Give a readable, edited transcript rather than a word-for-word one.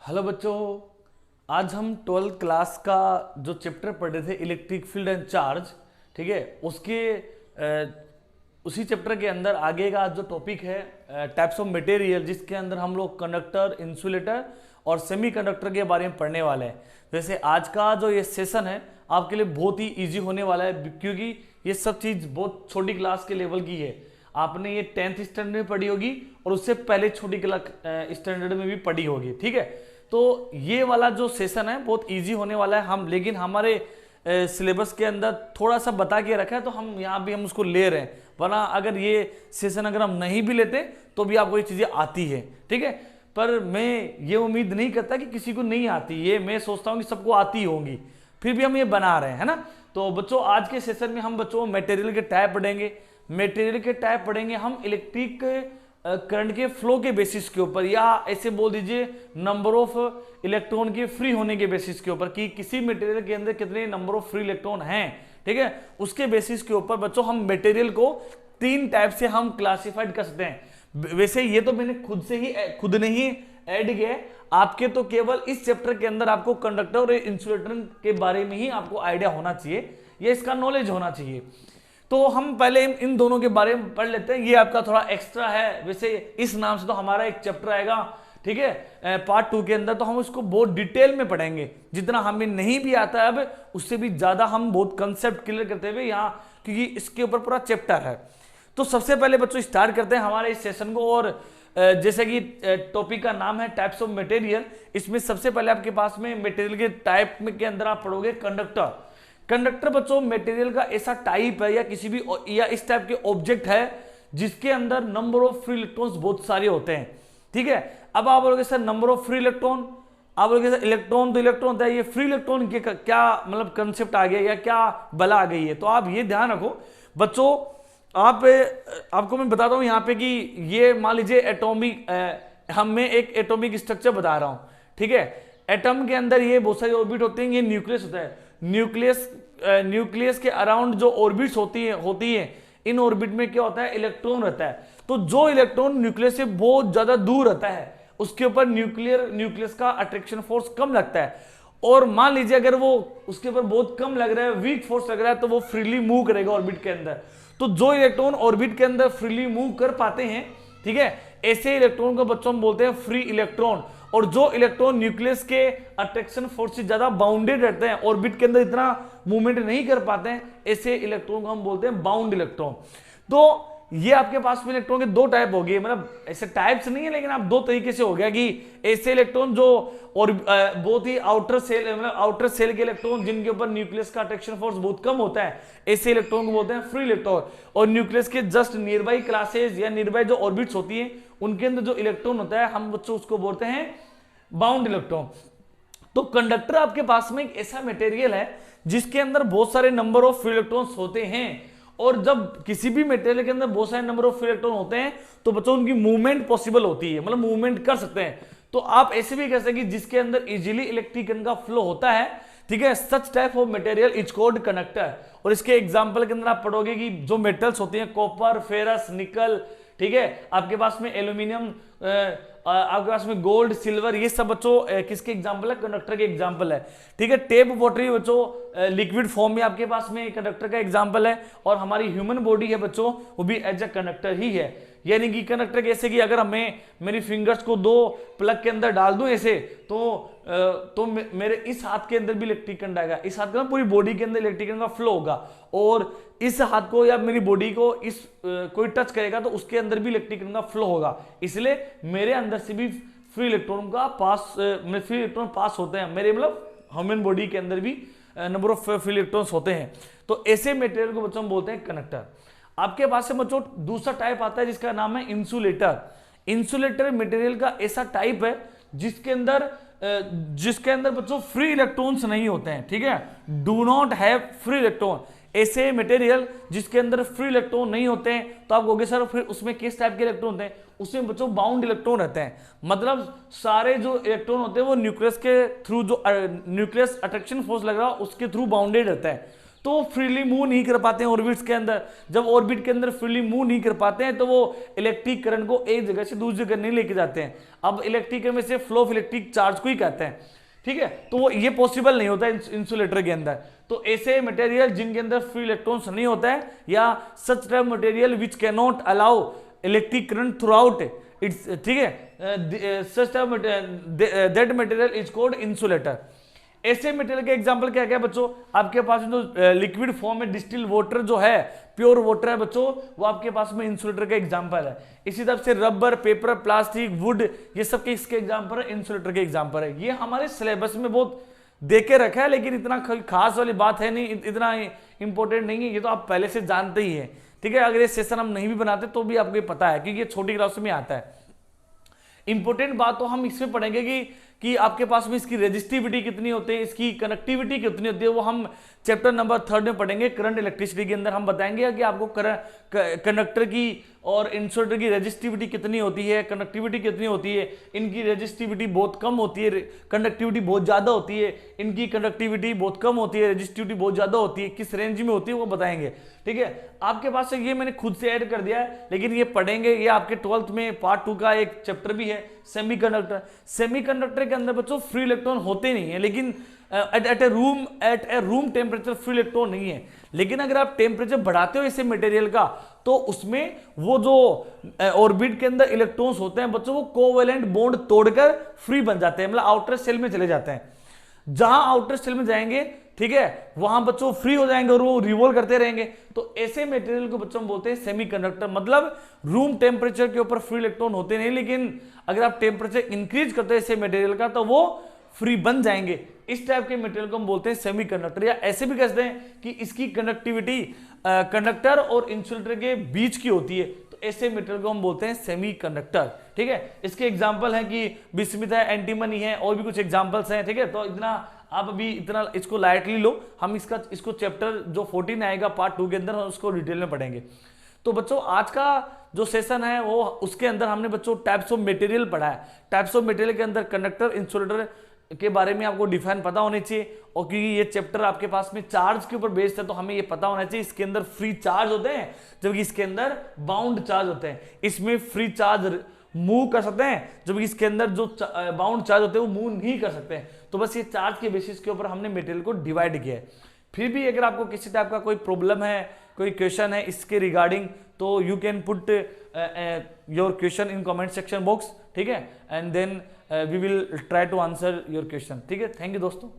Hello बच्चों। आज हम 12th क्लास का जो चैप्टर पढ़ रहे थे इलेक्ट्रिक फील्ड एंड चार्ज, ठीक है, उसके उसी चैप्टर के अंदर आगे का जो टॉपिक है टाइप्स ऑफ मटेरियल, जिसके अंदर हम लोग कंडक्टर, इंसुलेटर और सेमीकंडक्टर के बारे में पढ़ने वाले हैं। वैसे आज का जो ये सेशन है आपके लिए बहुत ही इजी होने वाला है, क्योंकि ये सब चीज़ बहुत छोटी क्लास के लेवल की है। आपने ये 10th स्टैंडर्ड में पढ़ी होगी और उससे पहले छोटी क्लास स्टैंडर्ड में भी पढ़ी होगी, ठीक है। तो ये वाला जो सेशन है बहुत इजी होने वाला है। हम लेकिन हमारे सिलेबस के अंदर थोड़ा सा बता के रखा है, तो हम यहाँ भी हम उसको ले रहे हैं, वरना अगर ये सेशन अगर हम नहीं भी लेते तो भी आपको ये चीज़ें आती है, ठीक है। पर मैं ये उम्मीद नहीं करता कि किसी को नहीं आती, ये मैं सोचता हूँ कि सबको आती होंगी, फिर भी हम ये बना रहे हैं, है ना। तो बच्चों आज के सेशन में हम बच्चों मटेरियल के टाइप पढ़ेंगे। मटेरियल के टाइप पढ़ेंगे हम इलेक्ट्रिक करंट के फ्लो के बेसिस के ऊपर, या ऐसे बोल दीजिए नंबर ऑफ इलेक्ट्रॉन के फ्री होने के बेसिस के ऊपर, कि किसी मटेरियल के अंदर कितने नंबर ऑफ फ्री इलेक्ट्रॉन हैं, ठीक है। उसके बेसिस के ऊपर बच्चों हम मटेरियल को 3 टाइप से हम क्लासिफाइड कर सकते हैं। वैसे ये तो मैंने खुद ने ही ऐड किया, आपके तो केवल इस चैप्टर के अंदर आपको कंडक्टर और इंसुलेटर के बारे में ही आपको आइडिया होना चाहिए, या इसका नॉलेज होना चाहिए। तो हम पहले इन दोनों के बारे में पढ़ लेते हैं। ये आपका थोड़ा एक्स्ट्रा है, वैसे इस नाम से तो हमारा एक चैप्टर आएगा, ठीक है, पार्ट 2 के अंदर, तो हम उसको बहुत डिटेल में पढ़ेंगे। जितना हमें नहीं भी आता है अब, उससे भी ज्यादा हम बहुत कंसेप्ट क्लियर करते हुए यहाँ, क्योंकि इसके ऊपर पूरा चैप्टर है। तो सबसे पहले बच्चों स्टार्ट करते हैं हमारे इस सेशन को। और जैसे कि टॉपिक का नाम है टाइप्स ऑफ मटेरियल, इसमें सबसे पहले आपके पास में मटेरियल के टाइप में के अंदर आप पढ़ोगे कंडक्टर। कंडक्टर बच्चों मटेरियल का ऐसा टाइप है, या किसी भी या इस टाइप के ऑब्जेक्ट है जिसके अंदर नंबर ऑफ फ्री इलेक्ट्रॉन्स बहुत सारे होते हैं, ठीक है। अब आप बोलोगे sir number of free electron, आप बोलोगे सर इलेक्ट्रॉन तो इलेक्ट्रॉन होता है, ये फ्री इलेक्ट्रॉन के क्या मतलब कंसेप्ट आ गया, या क्या बला आ गई है। तो आप ये ध्यान रखो बच्चों, आपको मैं बताता हूं यहाँ पे कि ये मान लीजिए एटॉमिक, मैं एक एटॉमिक स्ट्रक्चर बता रहा हूं, ठीक है। एटम के अंदर ये बहुत सारी ऑर्बिट होती हैं, ये न्यूक्लियस होता है। न्यूक्लियस के अराउंड जो ऑर्बिट्स होती है, इन ऑर्बिट में क्या होता है, इलेक्ट्रॉन रहता है। तो जो इलेक्ट्रॉन न्यूक्लियस से बहुत ज्यादा दूर रहता है, उसके ऊपर न्यूक्लियस का अट्रैक्शन फोर्स कम लगता है। और मान लीजिए अगर वो उसके ऊपर बहुत कम लग रहा है, वीक फोर्स लग रहा है, तो वो फ्रीली मूव करेगा ऑर्बिट के अंदर। तो जो इलेक्ट्रॉन ऑर्बिट के अंदर फ्रीली मूव कर पाते हैं, ठीक है, ऐसे इलेक्ट्रॉन को बच्चों हम बोलते हैं फ्री इलेक्ट्रॉन। और जो इलेक्ट्रॉन न्यूक्लियस के अट्रैक्शन फोर्स से ज्यादा बाउंडेड रहते हैं, ऑर्बिट के अंदर इतना मूवमेंट नहीं कर पाते हैं, ऐसे इलेक्ट्रॉन को हम बोलते हैं बाउंड इलेक्ट्रॉन। तो ये आपके पास में इलेक्ट्रॉन के 2 टाइप हो गए, मतलब ऐसे टाइप्स नहीं है, लेकिन आप 2 तरीके से हो गया कि ऐसे इलेक्ट्रॉन जो और बहुत ही आउटर सेल, मतलब आउटर सेल के इलेक्ट्रॉन जिनके ऊपर न्यूक्लियस का अट्रैक्शन फोर्स बहुत कम होता है, ऐसे इलेक्ट्रॉन को बोलते हैं फ्री इलेक्ट्रॉन। और न्यूक्लियस के जस्ट नियर बाई क्लासेस या नियर बाई जो ऑर्बिट्स होती है, उनके अंदर जो इलेक्ट्रॉन होता है, हम बच्चों उसको बोलते हैं बाउंड इलेक्ट्रॉन। तो कंडक्टर आपके पास में एक ऐसा मटेरियल है जिसके अंदर बहुत सारे नंबर ऑफ फ्री इलेक्ट्रॉन्स होते हैं। और जब किसी भी मटेरियल के अंदर बहुत सारे नंबर ऑफ फ्री इलेक्ट्रॉन होते हैं, तो बच्चों उनकी मूवमेंट पॉसिबल होती है, मतलब मूवमेंट कर सकते हैं। तो आप ऐसे भी कह सकते हैं कि जिसके अंदर इजीली इलेक्ट्रिक करंट का फ्लो होता है, ठीक है, such type of material is called conductor. और इसके एग्जांपल के अंदर आप पढ़ोगे कि जो मेटल्स होती हैं, कॉपर, फेरस, निकल, ठीक है, आपके पास में एल्यूमिनियम, आपके पास में गोल्ड, सिल्वर, ये सब बच्चों किसके एग्जांपल है, कंडक्टर के एग्जांपल है, ठीक है। टेप वाटर बच्चों लिक्विड फॉर्म में आपके पास में कंडक्टर का एग्जांपल है। और हमारी ह्यूमन बॉडी है बच्चों, वो भी एज अ कंडक्टर ही है। यानी कि कंडक्टर कैसे कि अगर हमें मेरी फिंगर्स को 2 प्लग के अंदर डाल दूं ऐसे, तो मेरे इस हाथ के अंदर भी इलेक्ट्रिक करंट आएगा, इस हाथ का पूरी बॉडी के अंदर इलेक्ट्रिक करंट का फ्लो होगा। और इस हाथ को या मेरी बॉडी को कोई टच करेगा तो उसके अंदर भी इलेक्ट्रिक करंट का फ्लो होगा। इसलिए मेरे अंदर से भी फ्री इलेक्ट्रॉन पास होते हैं, मेरे मतलब ह्यूमन बॉडी के अंदर भी नंबर ऑफ फ्री इलेक्ट्रॉन्स होते हैं। तो ऐसे मटेरियल को बच्चों हम बोलते हैं कंडक्टर। आपके पास से बच्चों दूसरा टाइप आता है जिसका नाम है इंसुलेटर। इंसुलेटर मटेरियल का ऐसा टाइप है जिसके अंदर बच्चों फ्री इलेक्ट्रॉन्स नहीं होते हैं, ठीक है, do not have free electron. ऐसे मटेरियल जिसके अंदर फ्री इलेक्ट्रॉन नहीं होते हैं, तो आप कहोगे सर फिर उसमें किस टाइप के इलेक्ट्रॉन होते हैं, उसमें बच्चों बाउंड इलेक्ट्रॉन रहते हैं। मतलब सारे जो इलेक्ट्रॉन होते हैं वो न्यूक्लियस के थ्रू, जो न्यूक्लियस अट्रैक्शन फोर्स लग रहा है उसके थ्रू बाउंडेड रहता है। तो फ्रीली मूव नहीं कर पाते हैं ऑर्बिट्स के अंदर। जब ऑर्बिट के अंदर फ्रीली मूव नहीं कर पाते हैं तो वो इलेक्ट्रिक करंट को एक जगह से दूसरी जगह नहीं लेके जाते हैं। अब इलेक्ट्रिक करंट में से फ्लो ऑफ इलेक्ट्रिक चार्ज को ही कहते हैं, ठीक है। तो वो ये पॉसिबल नहीं होता इंसुलेटर के अंदर। तो ऐसे मटेरियल जिनके अंदर फ्री इलेक्ट्रॉन्स नहीं होता है, या such type material which can not allow electric current through out it's, ठीक है, such type that material is called insulator. ऐसे मटेरियल के एग्जांपल क्या क्या बच्चों, आपके पास जो लिक्विड फॉर्म में डिस्टिल वाटर जो है, प्योर वाटर है बच्चों, वो आपके पास में इंसुलेटर का एग्जांपल है। इसी तरह से रबर, पेपर, प्लास्टिक, वुड, ये सब के इसके एग्जांपल है, इंसुलेटर के एग्जांपल है। ये हमारे सिलेबस में बहुत दे के रखा है, लेकिन इतना खास वाली बात है नहीं, इतना इंपॉर्टेंट नहीं है, ये तो आप पहले से जानते ही है, ठीक है। अगर ये सेशन हम नहीं भी बनाते तो भी आपको पता है, क्योंकि ये छोटी क्लास में आता है। इंपॉर्टेंट बात तो हम इसमें पढ़ेंगे कि आपके पास में इसकी रेजिस्टिविटी कितनी होती है, इसकी कनेक्टिविटी कितनी होती है, वो हम चैप्टर नंबर 3 में पढ़ेंगे। करंट इलेक्ट्रिसिटी के अंदर हम बताएंगे कि आपको कंडक्टर की और इंसुलेटर की रेजिस्टिविटी कितनी होती है, कंडक्टिविटी कितनी होती है। इनकी रेजिस्टिविटी बहुत कम होती है, कंडक्टिविटी बहुत ज्यादा होती है, इनकी कंडक्टिविटी बहुत कम होती है, रेजिस्टिविटी बहुत ज्यादा होती है, किस रेंज में होती है वो बताएंगे, ठीक है। आपके पास ये मैंने खुद से ऐड कर दिया है, लेकिन ये पढ़ेंगे, ये आपके 12th में पार्ट 2 का एक चैप्टर भी है, सेमीकंडक्टर। सेमीकंडक्टर के अंदर बच्चों फ्री इलेक्ट्रॉन होते नहीं है, लेकिन एट ए रूम टेम्परेचर फ्री इलेक्ट्रॉन नहीं है। लेकिन अगर आप टेम्परेचर बढ़ाते हो इसे मटेरियल का, तो उसमें वो जो ऑर्बिट के अंदर इलेक्ट्रॉन्स होते हैं बच्चों, वो कोवेलेंट बॉन्ड तोड़कर फ्री बन जाते हैं, मतलब आउटर सेल में चले जाते हैं। जहां आउटर सेल में जाएंगे, ठीक है, वहां बच्चों फ्री हो जाएंगे और वो रिवॉल्व करते रहेंगे। तो ऐसे मटेरियल को बच्चों बोलते हैं सेमीकंडक्टर। मतलब रूम टेम्परेचर के ऊपर फ्री इलेक्ट्रॉन होते नहीं, लेकिन अगर आप टेम्परेचर इंक्रीज करते हैं ऐसे मटेरियल का तो वो फ्री बन जाएंगे। इस टाइप के मटेरियल को हम बोलते हैं सेमीकंडक्टर, या ऐसे भी कहते हैं कि इसकी कंडक्टिविटी कंडक्टर और इंसुलेटर के बीच की होती है। तो ऐसे मटेरियल को हम बोलते हैं सेमीकंडक्टर, ठीक है। इसके एग्जांपल हैं कि बिस्मिथ है, एंटीमनी है, और भी कुछ एग्जांपल्स हैं, ठीक है। तो इतना आप अभी इतना इसको लाइटली लो, हम इसको चैप्टर जो 14 आएगा पार्ट 2 के अंदर हम उसको डिटेल में पढ़ेंगे। तो बच्चों आज का जो सेशन है वो उसके अंदर हमने बच्चों टाइप्स ऑफ मटेरियल पढ़ा है। टाइप्स ऑफ मटेरियल के अंदर कंडक्टर, इंसुलेटर के बारे में आपको डिफाइन पता होनी चाहिए, और क्योंकि ये चैप्टर आपके पास में चार्ज के ऊपर बेस्ड है तो हमें ये पता होना चाहिए इसके अंदर फ्री चार्ज होते हैं, जबकि इसके अंदर बाउंड चार्ज होते हैं। इसमें फ्री चार्ज मूव कर सकते हैं, जबकि इसके अंदर जो बाउंड चार्ज होते हैं वो मूव नहीं कर सकते हैं। तो बस ये चार्ज के बेसिस के ऊपर हमने मटेरियल को डिवाइड किया है। फिर भी अगर आपको किसी टाइप का कोई प्रॉब्लम है, कोई क्वेश्चन है इसके रिगार्डिंग, तो you can put your question in comment section box, ठीक है, and then we will try to answer your question, ठीक है। थैंक यू दोस्तों।